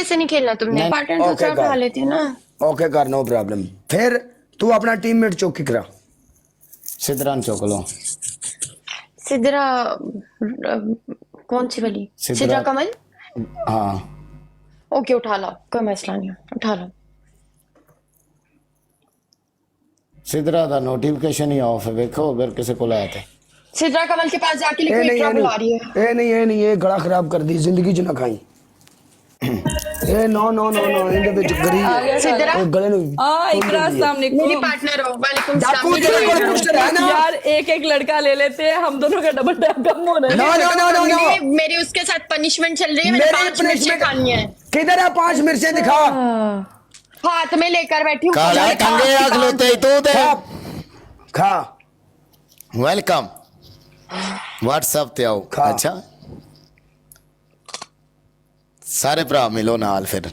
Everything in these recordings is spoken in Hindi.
से नहीं खेलना तुमने, पार्टनर दूसरा उठा लेती है ना। ओके कर, नो प्रॉब्लम। फिर तू अपना टीममेट चौकी करा। सिद्धरान चौक लो। सिद्रा कौन सी वाली? सिद्रा कमल। हाँ ओके उठा लो, कोई मसला नहीं, उठा लो। सिद्धरा दा नोटिफिकेशन ही ऑफ है, देखो अगर किसी को लाया थे। सिद्रा कमल के पास जाके लिखो इतना बुला रही है। ये नहीं ये गला खराब कर दी, जिंदगी च ना खाई। ए नो नो नो नो इनके विच गरी सिद्रा गले नु इकरा सामने मेरी पार्टनर हो। वालेकुम डाकू सलाम। तेरे को पोस्टर है ना यार, एक एक लड़का ले लेते हैं, हम दोनों का डबल टैप कम होना है। No no no no no मेरी उसके साथ पनिशमेंट चल रही है, मैंने 5 मिर्चें खानी है। किधर है 5 मिर्चें दिखा। हाथ में लेकर बैठी हूँ। काला कंगे आग लोते तू दे। खा वेलकम व्हाट्सएप ते आओ। खा। अच्छा सारे भरा मिलो नाल, फिर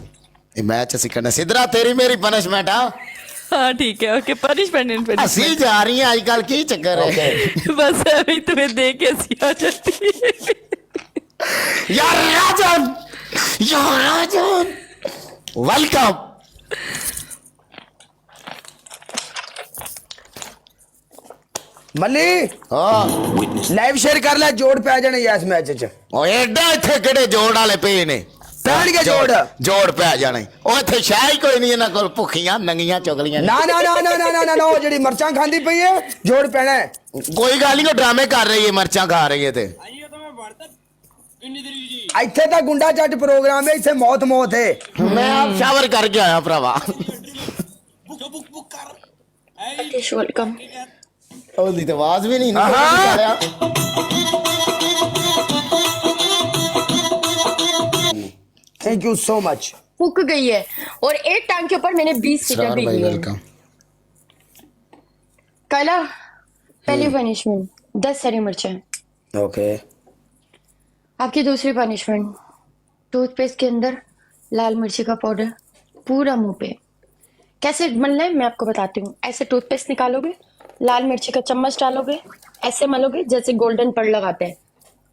ये मैच असी करना। सिद्धरा तेरी मेरी पनिशमेंट आ। हाँ ठीक है, ओके। पनिशमेंट असी जा रही है आजकल, की चक्कर है? बस अभी तुम्हें देख के हंसी आ जाती है। यार राजन वेलकम। मल्ली हाँ लाइव शेयर कर ले, जोड़ पे आ जाने इस मैच च। ओ एडा इथे केड़े जोड़ वाले पे ने? पैण के जोड़ पे आ जाने। ओ इथे शाही कोई नहीं, इन्हां कोल भुखियां नंगियां चुगलियां। ना ना ना ना ना ना ना ना वो जेडी मरचां खांदी पई है, जोड़ पैना है। कोई गल नहीं, ड्रामे कर रही है, मरचां खा रही है। ते इथे तो गुंडा चट प्रोग्राम है, इथे मौत मौत है। मैं आप शावर करके आया भरावा। वेलकम। ओदी तो आवाज भी नहीं थैंक यू सो मच। फूक गई है और एक टांग के ऊपर मैंने 20 सीटर भी लिए। कला पहली पनिशमेंट 10 हरी मिर्चें। ओके आपकी दूसरी पनिशमेंट टूथपेस्ट के अंदर लाल मिर्ची का पाउडर पूरा मुंह पे। कैसे मलना है मैं आपको बताती हूँ। ऐसे टूथपेस्ट निकालोगे, लाल मिर्ची का चम्मच डालोगे, ऐसे मलोगे जैसे गोल्डन पड़ लगाते हैं,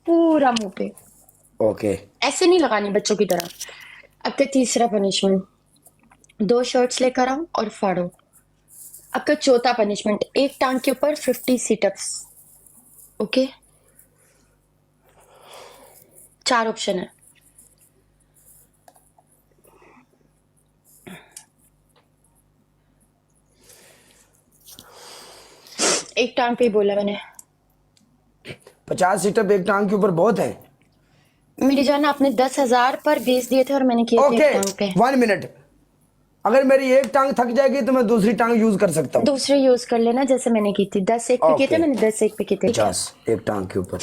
पूरा मुंह पे। ओके ऐसे नहीं लगानी बच्चों की तरह। आपका तीसरा पनिशमेंट 2 शर्ट्स लेकर आओ और फाड़ो। आपका चौथा पनिशमेंट एक टांग के ऊपर 50 सिटअप्स। ओके 4 ऑप्शन है। एक टांग पे ही बोला मैंने। 50 सीटर एक टांग के ऊपर बहुत है मेरी जान। आपने 10,000 पर बेच दिए थे और मैंने किए थे एक टांग पे। 1 मिनट, अगर मेरी एक टांग थक जाएगी तो मैं दूसरी टांग यूज कर सकता हूँ। दूसरे यूज कर लेना जैसे मैंने की थी। 10 एक पे किए थे मैंने, 10 एक पे किए थे। 50 एक टांग के ऊपर।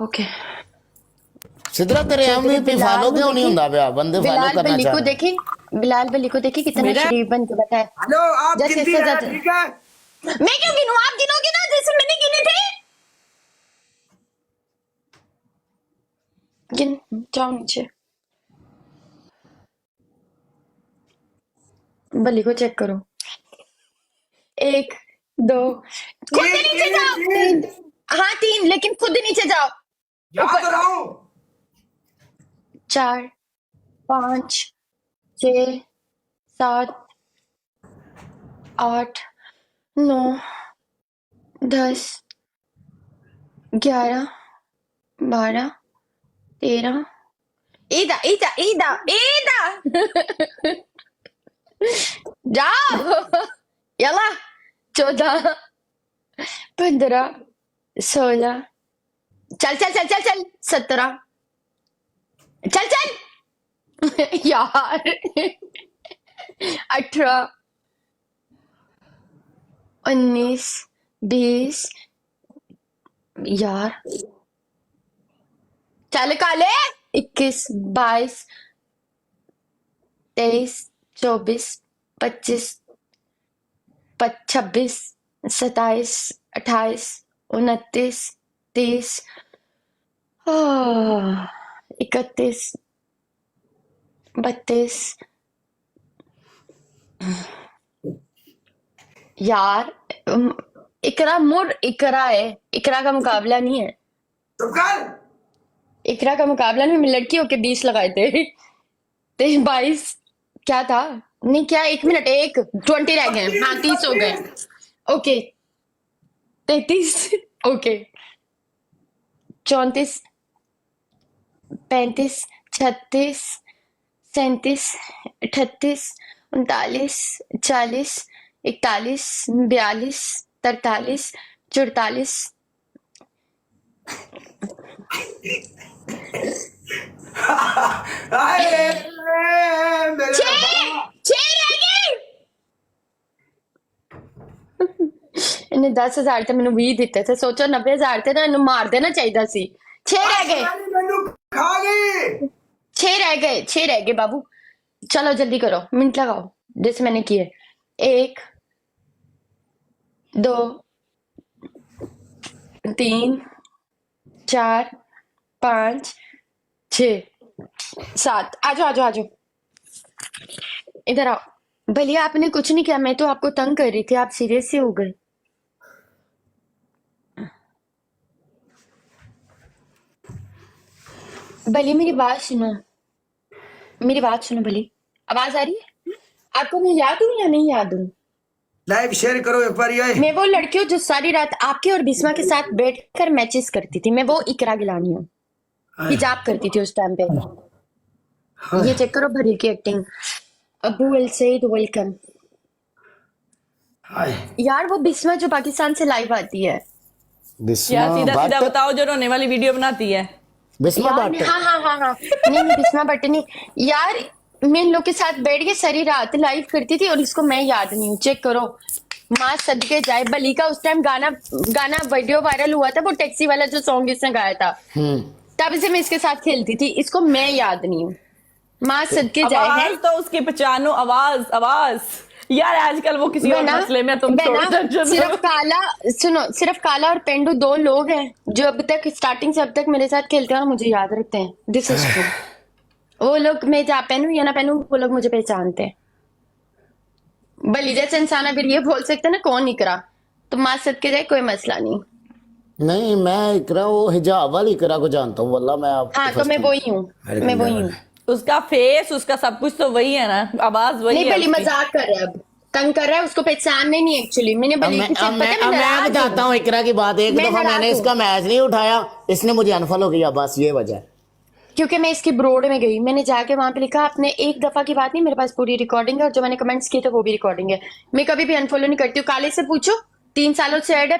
ओके सिद्धरा तेरे एमवीपी फॉलो क्यों नहीं हुंदा बया? बंदे फॉलो बिलाल करना बली को चाहते। देखी, बिलाल बली को देखी कितना शरीफ बन के बैठा है। हेलो आप जैसे गिनती इससे है, ज्यादा- ठीक है? मैं क्यों गिनूं? आप गिनोगे ना जैसे मैंने गिने थे। गिन जाओ नीचे। बली को चेक करो। 1 2 खुद ही नीचे जाओ। 3 हाँ 3, लेकिन खुद ही नीचे जाओ। याद तो रहा हूं। 4 5 6 7 8 9 10 11 12 13 ईदा ईदा ईदा ईदा जाओ यला 14 15 16 चल चल चल चल चल 17 चल चल यार 18 19 20 यार चल काले 21 22 23 24 25 26 27 28 29 30 31 32 यार इकरा मुड़ इकरा है, इकरा का मुकाबला नहीं है। चुप कर। इकरा का मुकाबला नहीं, मैं लड़की होके 20 लगाए थे। 22 क्या था? नहीं क्या, 1 मिनट, 20 रह गए। हाँ 30 हो गए। ओके 33 ओके 34 35 36 37 38 39 40 41 42 43 44 ਹਾਏ ਮੇਰੇ छह रह गए। ਇਹਨੇ 10,000 ਤੇ ਮੈਨੂੰ 20 ਦਿੱਤੇ ਤੇ ਸੋਚੋ 90,000 ਤੇ ਨਾ ਇਹਨੂੰ ਮਾਰ ਦੇਣਾ ਚਾਹੀਦਾ ਸੀ। 6 रह गए। ਮੈਨੂੰ ਖਾ ਗਈ 6 रह गए बाबू। चलो जल्दी करो, मिनट लगाओ जैसे मैंने किए। 1 2 3 4 5 6 7 आ जाओ आ जाओ आ जाओ इधर आओ। भले आपने कुछ नहीं किया, मैं तो आपको तंग कर रही थी, आप सीरियस से हो गए। भले मेरी बात सुनो, मेरी बात सुनो भले। आवाज आ रही है आपको? मैं याद हूँ या नहीं याद हूँ? ਲਾਈਵ ਸ਼ੇਅਰ ਕਰੋ ਇੱਕ ਵਾਰੀ ਆਏ मैं वो लड़की हूँ जो सारी रात आपके और बिस्मा के साथ बैठकर मैचेस करती थी। मैं वो इकरा गिलानी हूँ, हिजाब करती थी उस टाइम पे। ये चेक करो भरी की एक्टिंग। अबू अल सईद वेलकम। ਹਾਏ यार वो बिस्मा जो पाकिस्तान से लाइव आती है। बिस्मा यार सीधा सीधा भट्ट बताओ, जो रोने वाली वीडियो बनाती है। बिस्मा यार भट्ट हाँ हाँ हाँ हाँ नहीं नहीं बिस्मा भट्ट नहीं यार। मैं इन लोग के साथ बैठ के सारी रात लाइव करती थी और इसको मैं याद नहीं हूँ। चेक करो, माँ सदके जाए। बली का उस टाइम गाना वीडियो वायरल हुआ था, वो टैक्सी वाला जो सॉन्ग इसने गाया था, तब से मैं इसके साथ खेलती थी। इसको मैं याद नहीं हूँ। माँ सदके जाए है। आवाज तो उसकी पहचानो, आवाज आवाज। यार आजकल वो किसी और बना- मसले में, तुम बना, छोड़ो टेंशन। सिर्फ काला सुनो, सिर्फ काला और पेंडू 2 लोग हैं जो अब तक स्टार्टिंग से अब तक मेरे साथ खेलते हैं और मुझे याद रखते हैं। This is true. वो लोग, मैं जहाँ पहनूं या ना पहनूं, वो लोग मुझे पहचानते हैं। बली जैसे इंसान अगर ये बोल सकते हैं ना कौन निकरा, तो माँ सदके जाए, कोई मसला नहीं। नहीं मैं इकरा वो हिजाब वाली इकरा को जानता हूँ वल्ला। मैं आप हाँ तो मैं वही हूँ, मैं वही हूँ। उसका फेस, उसका सब कुछ तो वही है ना, आवाज वही नहीं है बली उसकी। मजाक कर रहा है, अब तंग कर रहा है। उसको पहचानने नहीं एक्चुअली। मैंने बली की पता है मैं मैं नाराज हूँ। बताता हूँ इकरा की बात। एक मैं दफा नाराज मैंने हूँ। इसका मैच नहीं उठाया, इसने मुझे अनफॉलो किया, बस ये वजह है। क्योंकि मैं इसकी ब्रोड में गई, मैंने जाके वहां पे लिखा, आपने एक दफा की बात नहीं, मेरे पास पूरी रिकॉर्डिंग है और जो मैंने कमेंट्स किए थे वो भी रिकॉर्डिंग है। मैं कभी भी अनफॉलो नहीं करती हूँ। काले से पूछो, 3 सालों से ऐड है।